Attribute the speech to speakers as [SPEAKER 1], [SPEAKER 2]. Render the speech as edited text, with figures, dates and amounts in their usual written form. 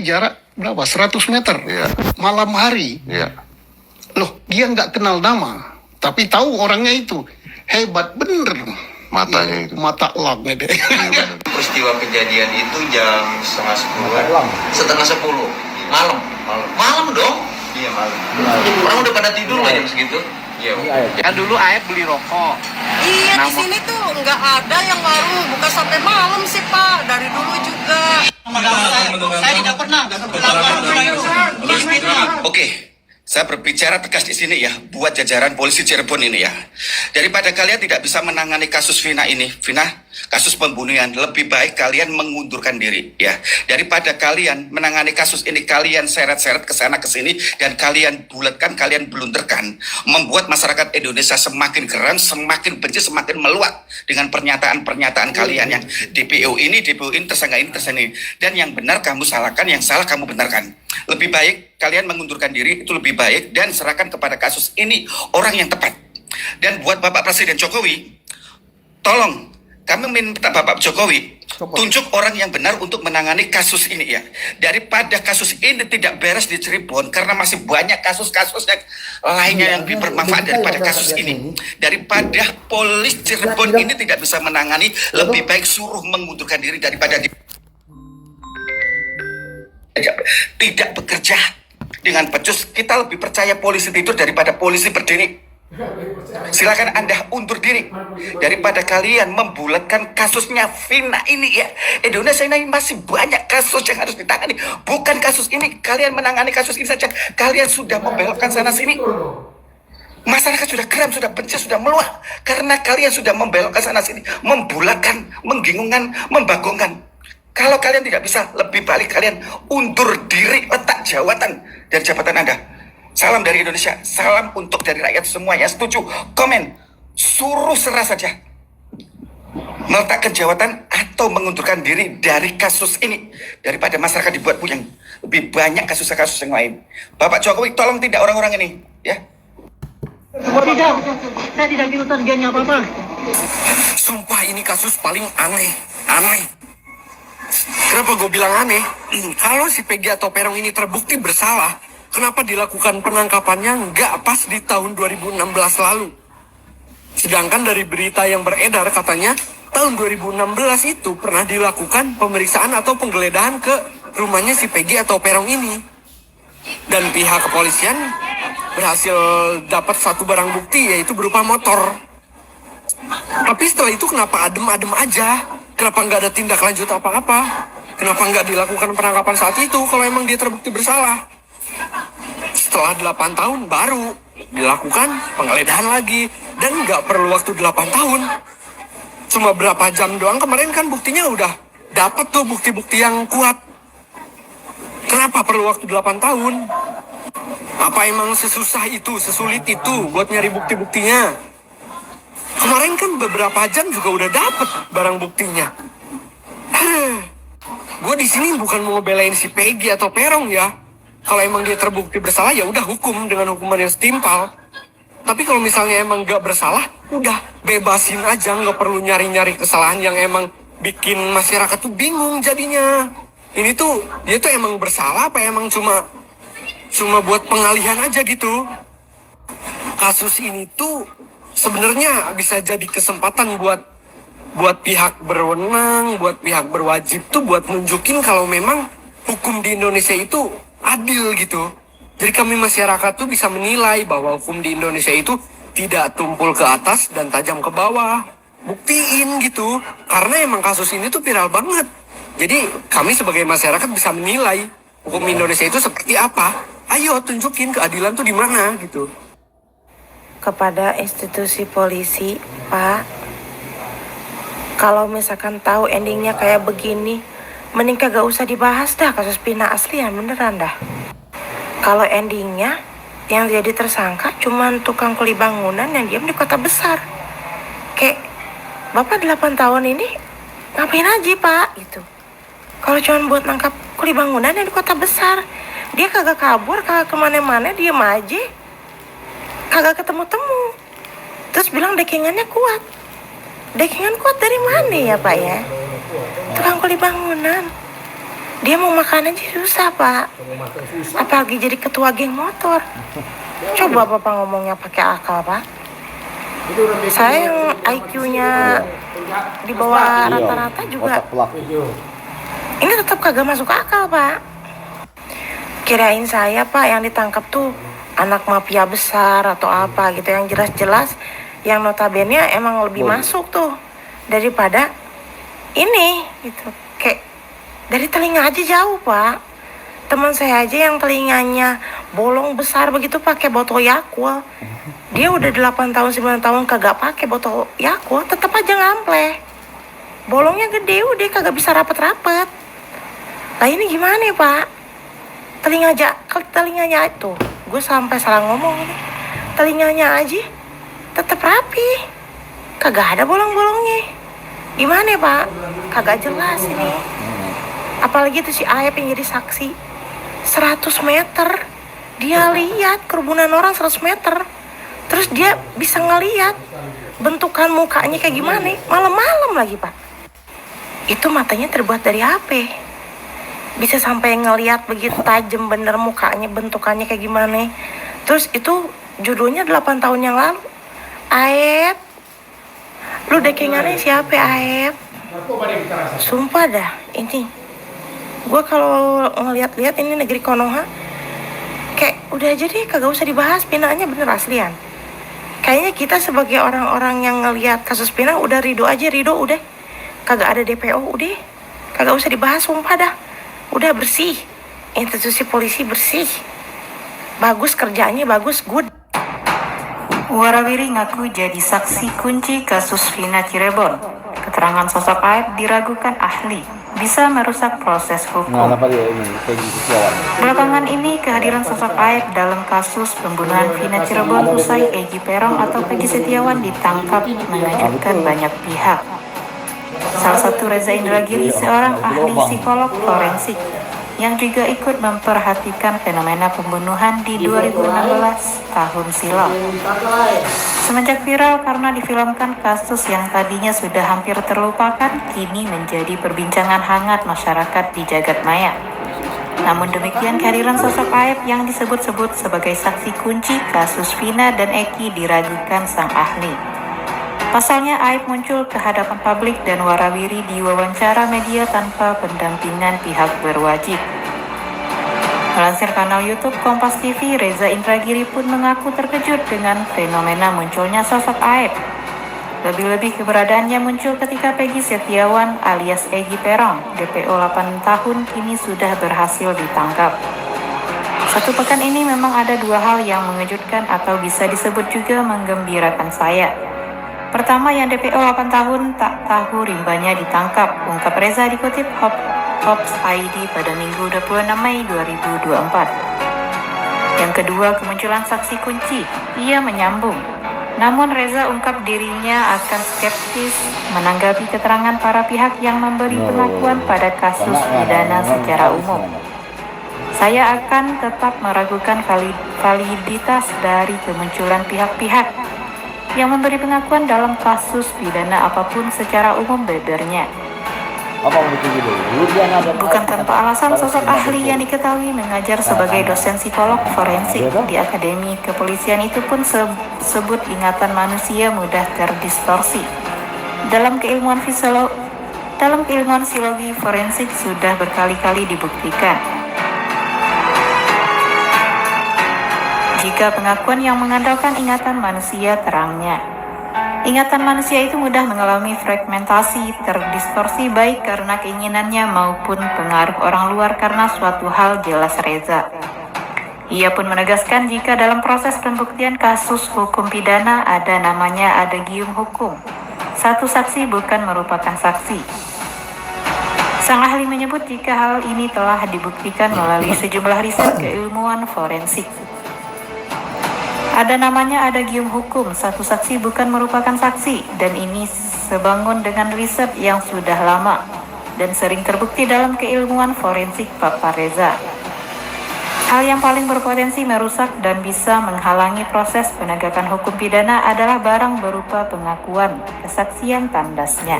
[SPEAKER 1] jarak berapa? 100 meter.
[SPEAKER 2] Iya.
[SPEAKER 1] Malam hari.
[SPEAKER 2] Iya.
[SPEAKER 1] Loh, dia nggak kenal nama, tapi tahu orangnya itu. Hebat bener.
[SPEAKER 2] Matanya itu.
[SPEAKER 1] Mata elang deh.
[SPEAKER 3] Peristiwa kejadian itu jam setengah 10 malam dong. Iya malam. Orang udah pada tidur lah jam segitu. Iya.
[SPEAKER 4] Kan dulu Aep beli rokok.
[SPEAKER 5] Iya, di sini tuh nggak ada yang warung buka sampai malam sih Pak, dari dulu juga.
[SPEAKER 4] Saya tidak pernah.
[SPEAKER 6] Oke, saya berbicara tegas di sini ya, buat jajaran polisi Cirebon ini ya. Daripada kalian tidak bisa menangani kasus Vina ini, kasus pembunuhan, lebih baik kalian mengundurkan diri ya. Daripada kalian menangani kasus ini, kalian seret-seret ke sana ke sini dan kalian bulatkan, kalian blunderkan, membuat masyarakat Indonesia semakin geram, semakin benci, semakin meluak dengan pernyataan-pernyataan kalian yang DPO ini, tersangka ini, tersangka ini. Dan yang benar kamu salahkan, yang salah kamu benarkan. Lebih baik kalian mengundurkan diri, itu lebih baik, dan serahkan kepada kasus ini orang yang tepat. Dan buat Bapak Presiden Jokowi, tolong kami minta Bapak Jokowi tunjuk orang yang benar untuk menangani kasus ini ya. Daripada kasus ini tidak beres di Cirebon, karena masih banyak kasus-kasus yang lainnya yang lebih bermanfaat daripada kasus ini. Daripada polis Cirebon ini tidak bisa menangani, lebih baik suruh mengundurkan diri daripada tidak bekerja dengan becus. Kita lebih percaya polisi tidur daripada polisi berdiri. Silakan Anda undur diri daripada kalian membulatkan kasusnya Vina ini ya. Indonesia ini masih banyak kasus yang harus ditangani. Bukan kasus ini, kalian menangani kasus ini saja kalian sudah membelokkan sana sini. Masyarakat sudah geram, sudah benci, sudah meluak karena kalian sudah membelokkan sana sini, membulatkan, menggingungkan, membagongkan. Kalau kalian tidak bisa, lebih baik kalian undur diri, letak jawatan dari jabatan Anda. Salam dari Indonesia, salam untuk dari rakyat semuanya. Setuju, komen, suruh serah saja. Meletakkan jawatan atau mengundurkan diri dari kasus ini. Daripada masyarakat dibuat puyeng. Lebih banyak kasus-kasus yang lain. Bapak Jokowi, tolong tidak orang-orang ini. Ya.
[SPEAKER 7] Tidak, saya tidak minta targetnya apa-apa.
[SPEAKER 4] Sumpah ini kasus paling aneh. Kenapa gue bilang aneh? Kalau si Peggy atau Peron ini terbukti bersalah, kenapa dilakukan penangkapannya nggak pas di tahun 2016 lalu? Sedangkan dari berita yang beredar katanya tahun 2016 itu pernah dilakukan pemeriksaan atau penggeledahan ke rumahnya si Peggy atau Peron ini. Dan pihak kepolisian berhasil dapat satu barang bukti, yaitu berupa motor. Tapi setelah itu kenapa adem-adem aja? Kenapa nggak ada tindak lanjut apa-apa? Kenapa nggak dilakukan penangkapan saat itu kalau emang dia terbukti bersalah? Setelah 8 tahun baru dilakukan penggeledahan lagi. Dan nggak perlu waktu 8 tahun. Cuma berapa jam doang kemarin kan buktinya udah dapat tuh bukti-bukti yang kuat. Kenapa perlu waktu 8 tahun? Apa emang sesusah itu, sesulit itu buat nyari bukti-buktinya? Kemarin kan beberapa jam juga udah dapet barang buktinya. Gue di sini bukan mau belain si Peggy atau Peron ya. Kalau emang dia terbukti bersalah ya udah hukum dengan hukuman yang setimpal. Tapi kalau misalnya emang nggak bersalah, udah bebasin aja, nggak perlu nyari-nyari kesalahan yang emang bikin masyarakat tuh bingung jadinya. Ini tuh dia tuh emang bersalah apa emang cuma buat pengalihan aja gitu. Kasus ini tuh sebenarnya bisa jadi kesempatan buat pihak berwenang, buat pihak berwajib tuh buat nunjukin kalau memang hukum di Indonesia itu adil gitu. Jadi kami masyarakat tuh bisa menilai bahwa hukum di Indonesia itu tidak tumpul ke atas dan tajam ke bawah. Buktiin gitu. Karena emang kasus ini tuh viral banget. Jadi kami sebagai masyarakat bisa menilai hukum Indonesia itu seperti apa. Ayo tunjukin keadilan tuh di mana gitu.
[SPEAKER 8] Kepada institusi polisi, Pak, kalau misalkan tahu endingnya kayak begini, mending kagak usah dibahas dah kasus Vina aslian, beneran dah. Kalau endingnya yang jadi tersangka cuman tukang kuli bangunan yang diam di kota besar. Kayak Bapak 8 tahun ini ngapain aja Pak gitu. Kalau cuman buat nangkap kuli bangunan yang di kota besar, dia kagak kabur, kagak kemana-mana, diem aja. Kagak ketemu-temu. Terus bilang dekingannya kuat. Dekingan kuat dari mana ya Pak ya? Tukang kuli bangunan. Dia mau makan aja susah, Pak. Apalagi jadi ketua geng motor. Coba Bapak ngomongnya pakai akal, Pak. Saya yang IQ-nya di bawah rata-rata juga. Ini tetap kagak masuk akal, Pak. Kirain saya, Pak, yang ditangkap tuh anak mafia besar atau apa gitu, yang jelas-jelas yang notabene emang lebih masuk tuh daripada ini gitu. Kayak dari telinga aja jauh, Pak. Teman saya aja yang telinganya bolong besar begitu pakai botol Yakult. Dia udah 8 tahun 9 tahun kagak pakai botol Yakult, tetap aja ngampleh. Bolongnya gede udah kagak bisa rapet-rapet. Lah ini gimana ya, Pak? Telinganya itu, gue sampai salah ngomong ini. Telinganya aja tetap rapi, kagak ada bolong-bolongnya. Gimana ya, Pak? Kagak jelas ini. Apalagi itu si Aep yang jadi saksi. 100 meter dia lihat kerubunan orang 100 meter. Terus dia bisa ngeliat bentukan mukanya kayak gimana. Malam-malam lagi, Pak. Itu matanya terbuat dari apa? Bisa sampai ngeliat begitu tajam bener mukanya, bentukannya kayak gimana. Terus itu judulnya 8 tahun yang lalu. Aep, lu dekingannya siapa, Aep? Sumpah dah, ini gue kalau ngeliat-liat ini negeri Konoha, kayak udah aja deh, kagak usah dibahas. Pinanya bener aslian. Kayaknya kita sebagai orang-orang yang ngeliat kasus Pina udah ridho aja, udah kagak ada DPO, udah kagak usah dibahas. Sumpah dah, udah bersih, institusi polisi bersih, bagus kerjanya, bagus, good.
[SPEAKER 2] Warawiri ngaku jadi saksi kunci kasus Vina Cirebon. Keterangan sosok Aep diragukan ahli, bisa merusak proses hukum. Belakangan ini kehadiran sosok Aep dalam kasus pembunuhan Vina Cirebon usai Egy Perong atau Peggy Setiawan ditangkap mengejutkan banyak pihak. Salah satu Reza Indragiri, seorang ahli psikolog forensik yang juga ikut memperhatikan fenomena pembunuhan di 2016 tahun silam. Semenjak viral karena difilmkan, kasus yang tadinya sudah hampir terlupakan kini menjadi perbincangan hangat masyarakat di jagat maya. Namun demikian, kehadiran sosok Aep yang disebut-sebut sebagai saksi kunci kasus Vina dan Eki diragukan sang ahli. Pasalnya, Aep muncul ke hadapan publik dan warawiri diwawancara media tanpa pendampingan pihak berwajib. Melansir kanal YouTube Kompas TV, Reza Indragiri pun mengaku terkejut dengan fenomena munculnya sosok Aep. Lebih-lebih keberadaannya muncul ketika Peggy Setiawan alias Egy Perong, DPO 8 tahun, kini sudah berhasil ditangkap. Satu pekan ini memang ada dua hal yang mengejutkan atau bisa disebut juga menggembirakan saya. Pertama, yang DPO 8 tahun tak tahu rimbanya ditangkap, ungkap Reza dikutip Hops ID pada Minggu 26 Mei 2024. Yang kedua, kemunculan saksi kunci. Ia menyambung. Namun Reza ungkap dirinya akan skeptis menanggapi keterangan para pihak yang memberi pengakuan pada kasus pidana secara umum. Saya akan tetap meragukan validitas dari kemunculan pihak-pihak yang memberi pengakuan dalam kasus pidana apapun secara umum, bebernya. Bukan tanpa alasan, sosok ahli yang diketahui mengajar sebagai dosen psikolog forensik di Akademi Kepolisian itu pun sebut ingatan manusia mudah terdistorsi. Dalam keilmuan psikologi forensik sudah berkali-kali dibuktikan jika pengakuan yang mengandalkan ingatan manusia terangnya. Ingatan manusia itu mudah mengalami fragmentasi, terdistorsi baik karena keinginannya maupun pengaruh orang luar karena suatu hal, jelas Reza. Ia pun menegaskan jika dalam proses pembuktian kasus hukum pidana ada namanya adagium hukum. Satu saksi bukan merupakan saksi. Sang ahli menyebut jika hal ini telah dibuktikan melalui sejumlah riset keilmuan forensik. Ada namanya adagium hukum, satu saksi bukan merupakan saksi, dan ini sebangun dengan riset yang sudah lama dan sering terbukti dalam keilmuan forensik Papa Reza. Hal yang paling berpotensi merusak dan bisa menghalangi proses penegakan hukum pidana adalah barang berupa pengakuan, kesaksian tandasnya.